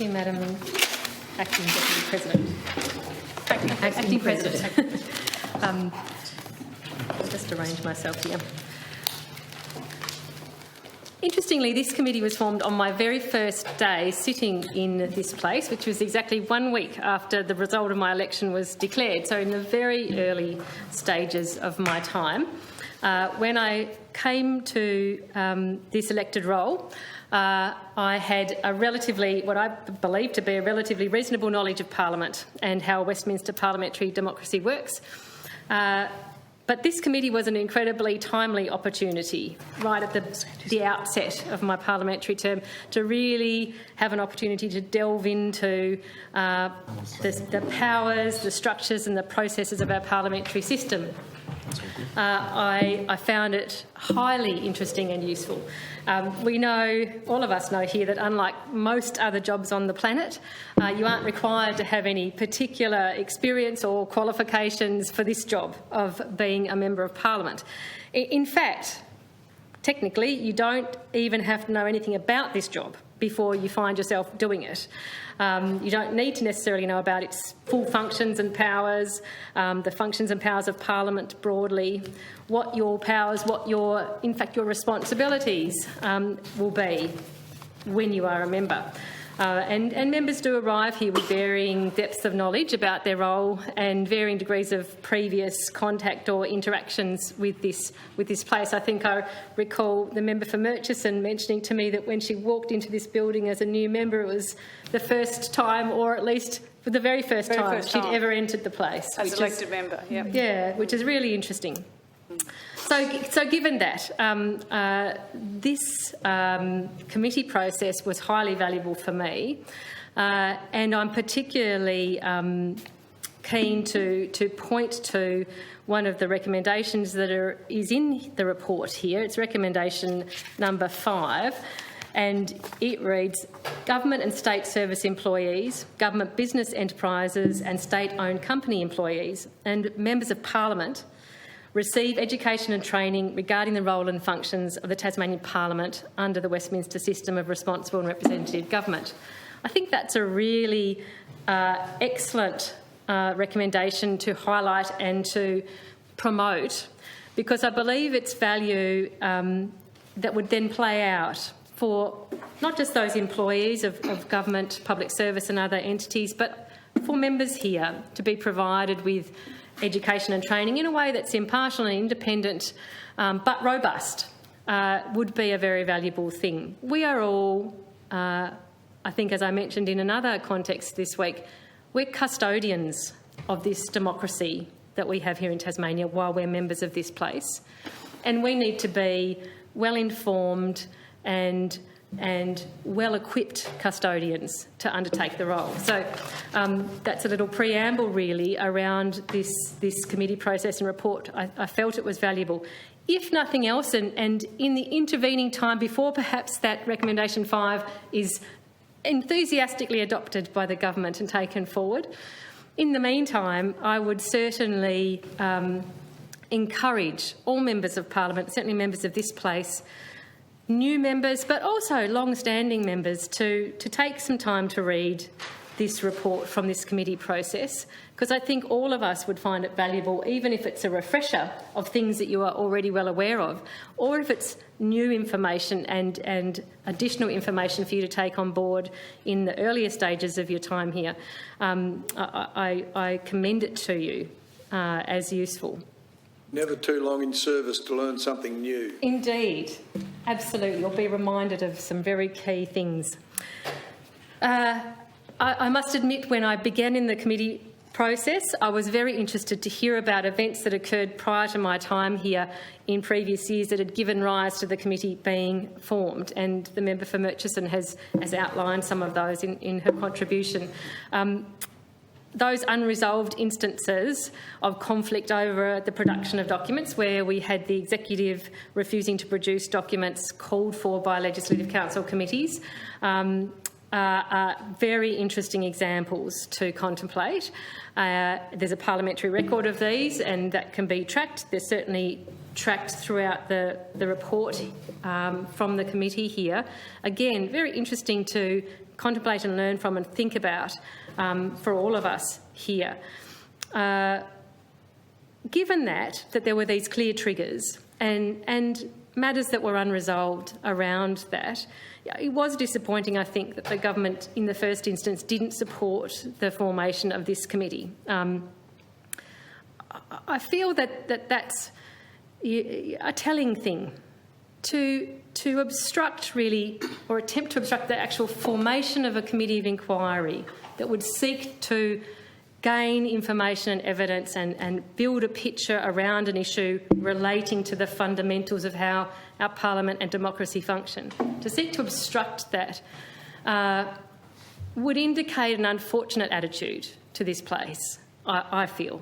Thank you, Madam Acting Deputy President. Acting President. I'll just arrange myself here. Interestingly, this committee was formed on my very first day sitting in this place, which was exactly 1 week after the result of my election was declared, so in the very early stages of my time. When I came to this elected role, I had what I believe to be a relatively reasonable knowledge of Parliament and how Westminster parliamentary democracy works. But this committee was an incredibly timely opportunity right at the outset of my parliamentary term to really have an opportunity to delve into the powers, the structures and the processes of our parliamentary system. I found it highly interesting and useful. We know, all of us know here, that unlike most other jobs on the planet, you aren't required to have any particular experience or qualifications for this job of being a Member of Parliament. In fact, technically, you don't even have to know anything about this job before you find yourself doing it. You don't need to necessarily know about its full functions and powers, the functions and powers of Parliament broadly, what your powers, in fact, your responsibilities will be when you are a member. And members do arrive here with varying depths of knowledge about their role and varying degrees of previous contact or interactions with this place. I think I recall the member for Murchison mentioning to me that when she walked into this building as a new member, it was the first time, or at least for the very first time she'd ever entered the place. As elected member, yeah. Yeah, which is really interesting. So given that, this committee process was highly valuable for me, and I'm particularly keen to point to one of the recommendations that is in the report here. It's recommendation number 5, and it reads: government and state service employees, government business enterprises and state-owned company employees and members of Parliament receive education and training regarding the role and functions of the Tasmanian Parliament under the Westminster system of responsible and representative government. I think that's a really excellent recommendation to highlight and to promote, because I believe its value that would then play out for not just those employees of government, public service and other entities, but for members here to be provided with education and training in a way that's impartial and independent but robust would be a very valuable thing. We are all, I think as I mentioned in another context this week, we're custodians of this democracy that we have here in Tasmania while we're members of this place. And we need to be well-informed and well-equipped custodians to undertake the role. So that's a little preamble really around this committee process and report. I felt it was valuable. If nothing else, and in the intervening time before perhaps that recommendation 5 is enthusiastically adopted by the government and taken forward, in the meantime I would certainly encourage all members of Parliament, certainly members of this place, new members but also long-standing members, to take some time to read this report from this committee process, because I think all of us would find it valuable, even if it's a refresher of things that you are already well aware of, or if it's new information and additional information for you to take on board in the earlier stages of your time here. I commend it to you as useful. Never too long in service to learn something new. Indeed, absolutely. You'll be reminded of some very key things. I must admit, when I began in the committee process, I was very interested to hear about events that occurred prior to my time here in previous years that had given rise to the committee being formed, and the member for Murchison has outlined some of those in her contribution. Those unresolved instances of conflict over the production of documents, where we had the executive refusing to produce documents called for by Legislative Council committees, are very interesting examples to contemplate. There's a parliamentary record of these, and that can be tracked. There's certainly tracked throughout the report from the committee here. Again, very interesting to contemplate and learn from and think about for all of us here. Given that there were these clear triggers and matters that were unresolved around that, it was disappointing, I think, that the government in the first instance didn't support the formation of this committee. I feel that's a telling thing. To obstruct, really, or attempt to obstruct the actual formation of a committee of inquiry that would seek to gain information and evidence and build a picture around an issue relating to the fundamentals of how our parliament and democracy function. To seek to obstruct that would indicate an unfortunate attitude to this place, I feel.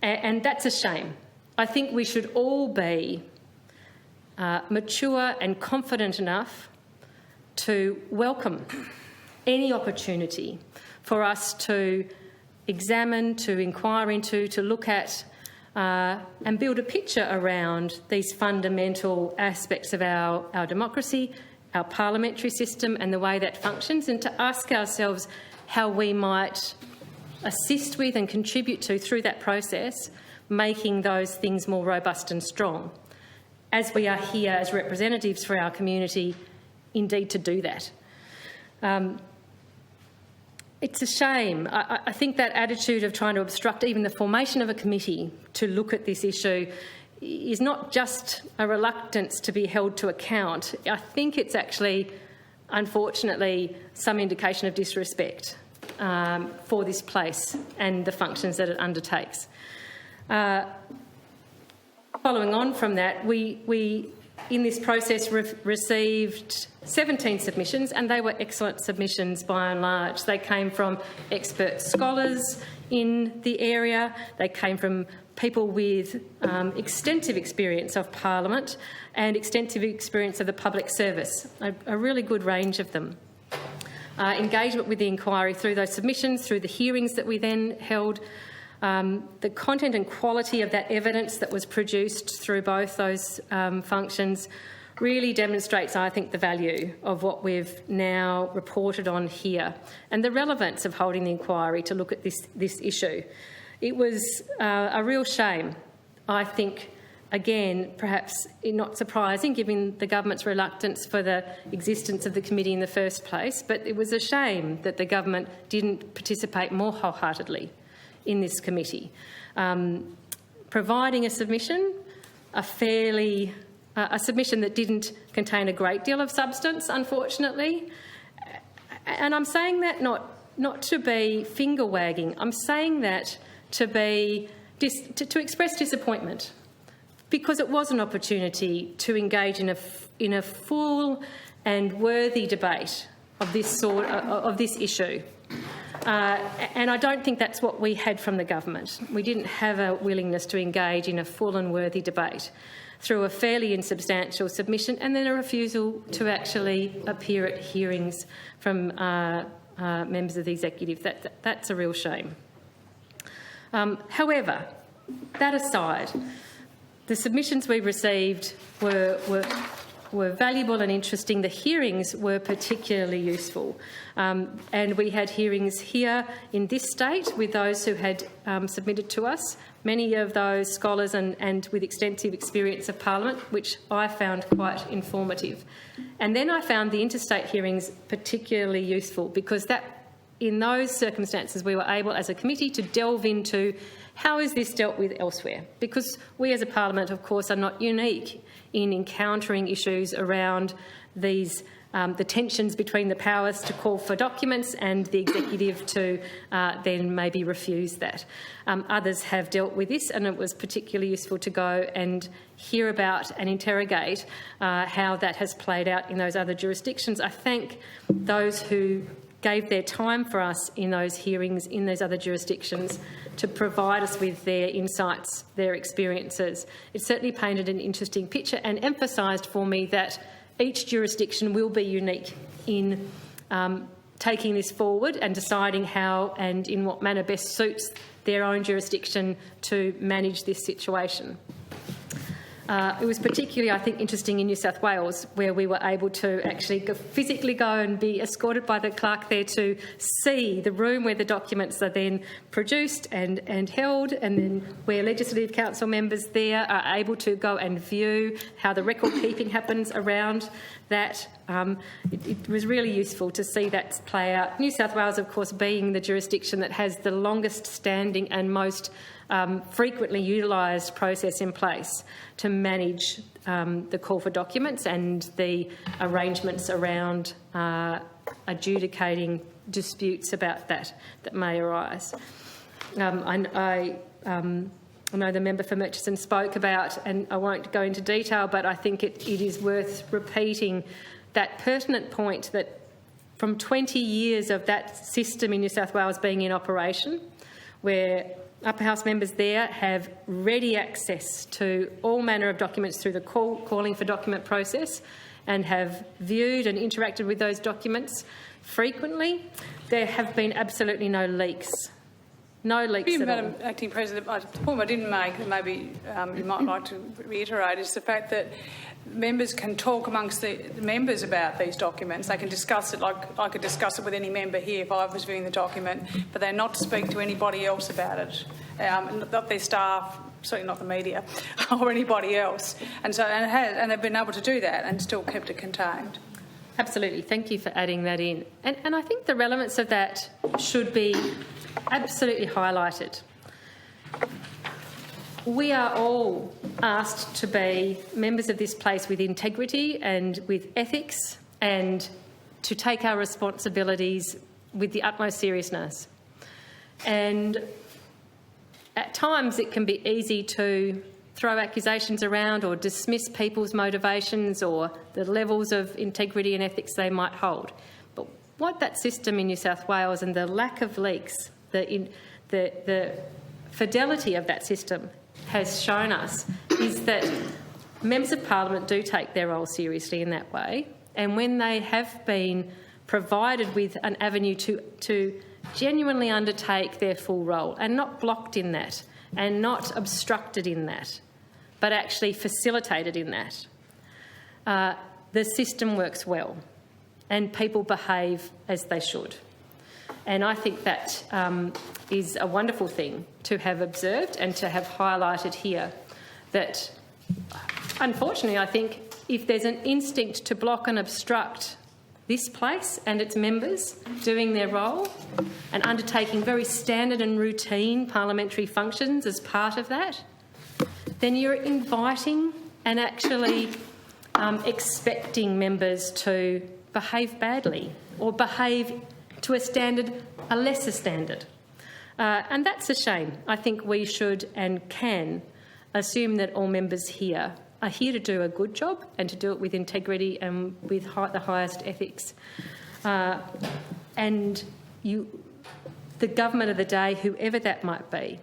And that's a shame. I think we should all be mature and confident enough to welcome any opportunity for us to examine, to inquire into, to look at and build a picture around these fundamental aspects of our democracy, our parliamentary system and the way that functions, and to ask ourselves how we might assist with and contribute to, through that process, making those things more robust and strong, as we are here as representatives for our community, indeed to do that. It's a shame. I think that attitude of trying to obstruct even the formation of a committee to look at this issue is not just a reluctance to be held to account. I think it's actually, unfortunately, some indication of disrespect for this place and the functions that it undertakes. Following on from that, we in this process received 17 submissions, and they were excellent submissions by and large. They came from expert scholars in the area. They came from people with extensive experience of Parliament and extensive experience of the public service, a really good range of them. Engagement with the inquiry through those submissions, through the hearings that we then held, the content and quality of that evidence that was produced through both those functions really demonstrates, I think, the value of what we've now reported on here and the relevance of holding the inquiry to look at this issue. It was a real shame, I think, again, perhaps not surprising given the government's reluctance for the existence of the committee in the first place, but it was a shame that the government didn't participate more wholeheartedly in this committee. Providing a submission, a submission that didn't contain a great deal of substance, unfortunately. And I'm saying that not to be finger-wagging. I'm saying that to express disappointment, because it was an opportunity to engage in a full and worthy debate of this issue. And I don't think that's what we had from the government. We didn't have a willingness to engage in a full and worthy debate through a fairly insubstantial submission and then a refusal to actually appear at hearings from members of the executive. That's a real shame. However, that aside, the submissions we received were valuable and interesting. The hearings were particularly useful. And we had hearings here in this state with those who had submitted to us, many of those scholars and with extensive experience of Parliament, which I found quite informative. And then I found the interstate hearings particularly useful because in those circumstances we were able as a committee to delve into how is this dealt with elsewhere, because we as a Parliament, of course, are not unique in encountering issues around these the tensions between the powers to call for documents and the executive to then maybe refuse that. Others have dealt with this, and it was particularly useful to go and hear about and interrogate how that has played out in those other jurisdictions. I thank those who gave their time for us in those hearings in those other jurisdictions to provide us with their insights, their experiences. It certainly painted an interesting picture and emphasised for me that each jurisdiction will be unique in taking this forward and deciding how and in what manner best suits their own jurisdiction to manage this situation. It was particularly, I think, interesting in New South Wales, where we were able to actually physically go and be escorted by the clerk there to see the room where the documents are then produced and held, and then where Legislative Council members there are able to go and view how the record keeping happens around that. It was really useful to see that play out. New South Wales, of course, being the jurisdiction that has the longest standing and most frequently utilised process in place to manage the call for documents and the arrangements around adjudicating disputes about that may arise. I know the member for Murchison spoke about, and I won't go into detail, but I think it is worth repeating that pertinent point that from 20 years of that system in New South Wales being in operation, where Upper House members there have ready access to all manner of documents through the calling for document process and have viewed and interacted with those documents frequently, there have been absolutely no leaks. No leaks at all. Madam Acting President, the point I didn't make, and maybe you might like to reiterate, is the fact that members can talk amongst the members about these documents. They can discuss it like I could discuss it with any member here if I was viewing the document, but they're not to speak to anybody else about it, not their staff, certainly not the media, or anybody else. And they've been able to do that and still kept it contained. Absolutely. Thank you for adding that in. And I think the relevance of that should be absolutely highlighted. We are all asked to be members of this place with integrity and with ethics, and to take our responsibilities with the utmost seriousness. And at times it can be easy to throw accusations around or dismiss people's motivations or the levels of integrity and ethics they might hold. But what that system in New South Wales and the lack of leaks, the fidelity of that system has shown us is that members of Parliament do take their role seriously in that way, and when they have been provided with an avenue to genuinely undertake their full role and not blocked in that and not obstructed in that, but actually facilitated in that, the system works well and people behave as they should. And I think that is a wonderful thing to have observed and to have highlighted here, that unfortunately I think if there's an instinct to block and obstruct this place and its members doing their role and undertaking very standard and routine parliamentary functions as part of that, then you're inviting and actually expecting members to behave badly or behave to a lesser standard. And that's a shame. I think we should and can assume that all members here are here to do a good job and to do it with integrity and with the highest ethics. And the government of the day, whoever that might be,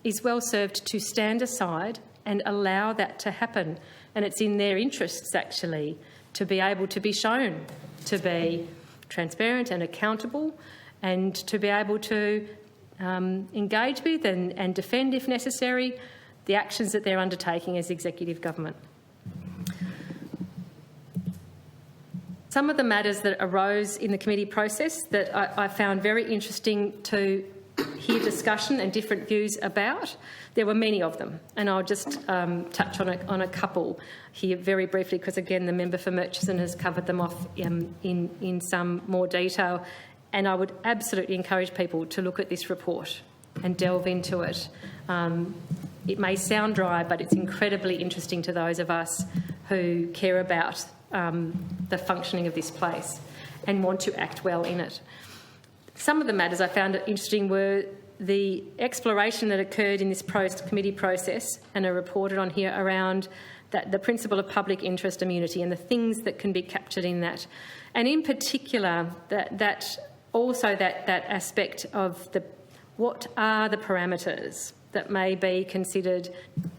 is well served to stand aside and allow that to happen. And it's in their interests, actually, to be able to be shown to be transparent and accountable, and to be able to engage with and defend, if necessary, the actions that they're undertaking as executive government. Some of the matters that arose in the committee process that I found very interesting to hear discussion and different views about, there were many of them, and I'll just touch on a couple here very briefly, because again the member for Murchison has covered them off in some more detail, and I would absolutely encourage people to look at this report and delve into it. It may sound dry, but it's incredibly interesting to those of us who care about the functioning of this place and want to act well in it. Some of the matters I found interesting were the exploration that occurred in this committee process and are reported on here around the principle of public interest immunity and the things that can be captured in that. And in particular, that aspect of what are the parameters that may be considered,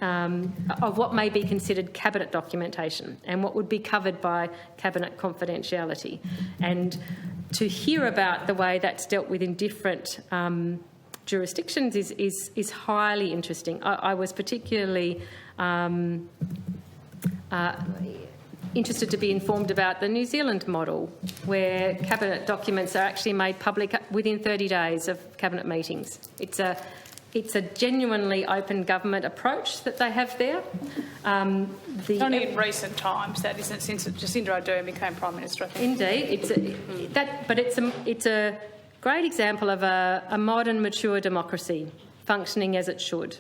of what may be considered cabinet documentation and what would be covered by cabinet confidentiality. And to hear about the way that's dealt with in different jurisdictions is highly interesting. I was particularly interested to be informed about the New Zealand model, where cabinet documents are actually made public within 30 days of cabinet meetings. It's a genuinely open government approach that they have there. Only in recent times, that isn't, since Jacinda Ardern became Prime Minister, I think. Indeed, it's a great example of a modern, mature democracy functioning as it should.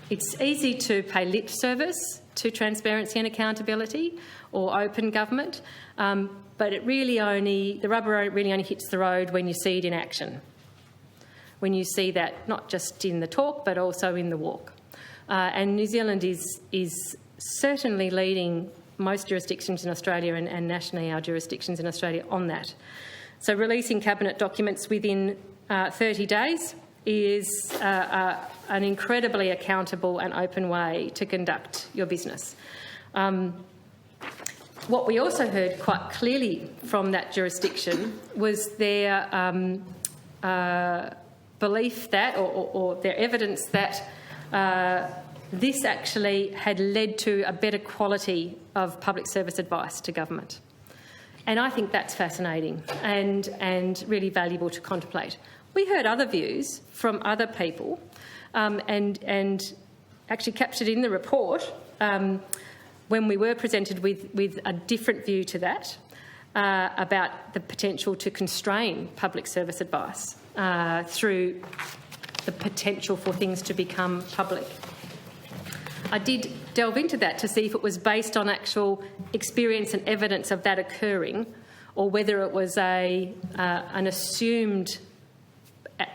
It's easy to pay lip service to transparency and accountability or open government, but the rubber really only hits the road when you see it in action, when you see that not just in the talk but also in the walk. And New Zealand is certainly leading most jurisdictions in Australia and nationally our jurisdictions in Australia on that. So releasing cabinet documents within 30 days is an incredibly accountable and open way to conduct your business. What we also heard quite clearly from that jurisdiction was their belief that, or their evidence that this actually had led to a better quality of public service advice to government. And I think that's fascinating and really valuable to contemplate. We heard other views from other people and actually captured in the report when we were presented with a different view to that about the potential to constrain public service advice through the potential for things to become public. I did delve into that to see if it was based on actual experience and evidence of that occurring, or whether it was an assumed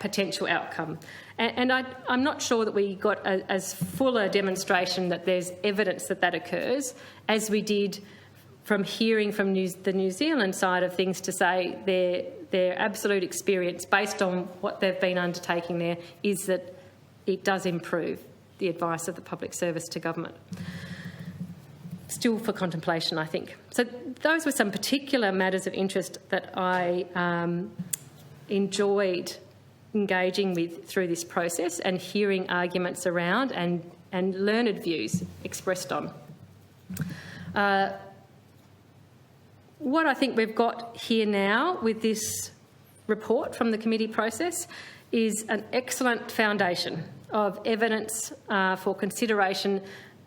potential outcome. And I'm not sure that we got as full a demonstration that there's evidence that occurs as we did from hearing from the New Zealand side of things, to say their absolute experience based on what they've been undertaking there is that it does improve the advice of the public service to government. Still for contemplation, I think. So those were some particular matters of interest that I enjoyed engaging with through this process and hearing arguments around and learned views expressed on. What I think we've got here now with this report from the committee process is an excellent foundation of evidence for consideration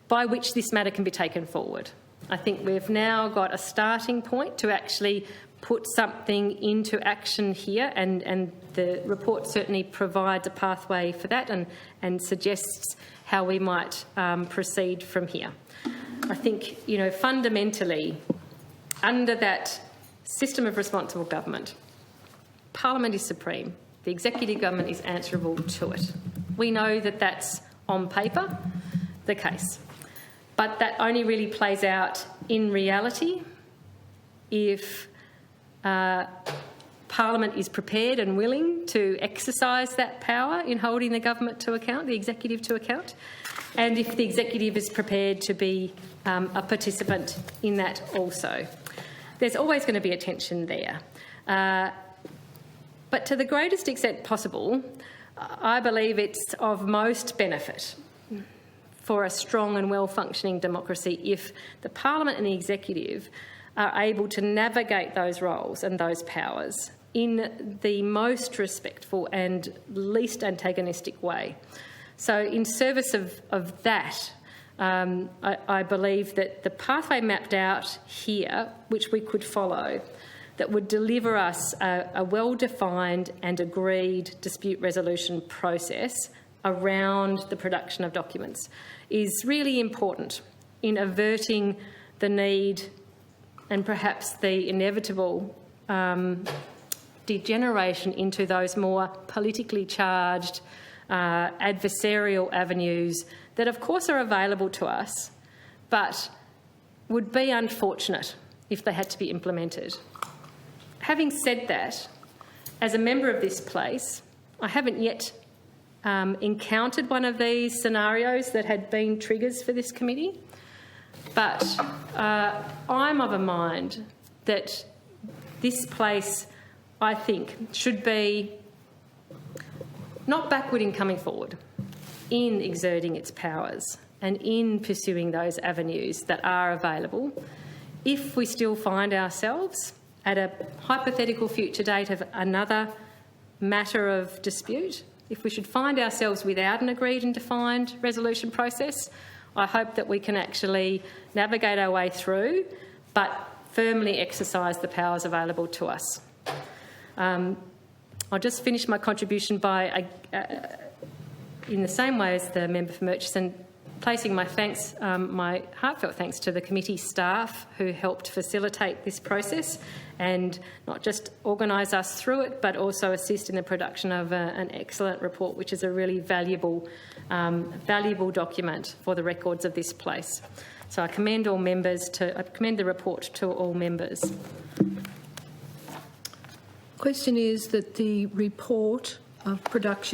by which this matter can be taken forward. I think we've now got a starting point to actually put something into action here, and the report certainly provides a pathway for that and suggests how we might proceed from here. I think, fundamentally, under that system of responsible government, Parliament is supreme. The executive government is answerable to it. We know that that's, on paper, the case. But that only really plays out in reality if Parliament is prepared and willing to exercise that power in holding the government to account, the executive to account, and if the executive is prepared to be a participant in that also. There's always going to be a tension there. But to the greatest extent possible, I believe it's of most benefit for a strong and well-functioning democracy if the Parliament and the executive are able to navigate those roles and those powers in the most respectful and least antagonistic way. So in service of that, I believe that the pathway mapped out here, which we could follow, that would deliver us a well-defined and agreed dispute resolution process around the production of documents, is really important in averting the need and perhaps the inevitable degeneration into those more politically charged adversarial avenues that of course are available to us, but would be unfortunate if they had to be implemented. Having said that, as a member of this place, I haven't yet encountered one of these scenarios that had been triggers for this committee, but I'm of a mind that this place, I think, should be not backward in coming forward, in exerting its powers, and in pursuing those avenues that are available, if we still find ourselves at a hypothetical future date of another matter of dispute, if we should find ourselves without an agreed and defined resolution process, I hope that we can actually navigate our way through, but firmly exercise the powers available to us. I'll just finish my contribution by, in the same way as the member for Murchison, placing my thanks, my heartfelt thanks to the committee staff who helped facilitate this process and not just organise us through it, but also assist in the production of an excellent report, which is a really valuable document for the records of this place. So I commend the report to all members. Question is that the report of production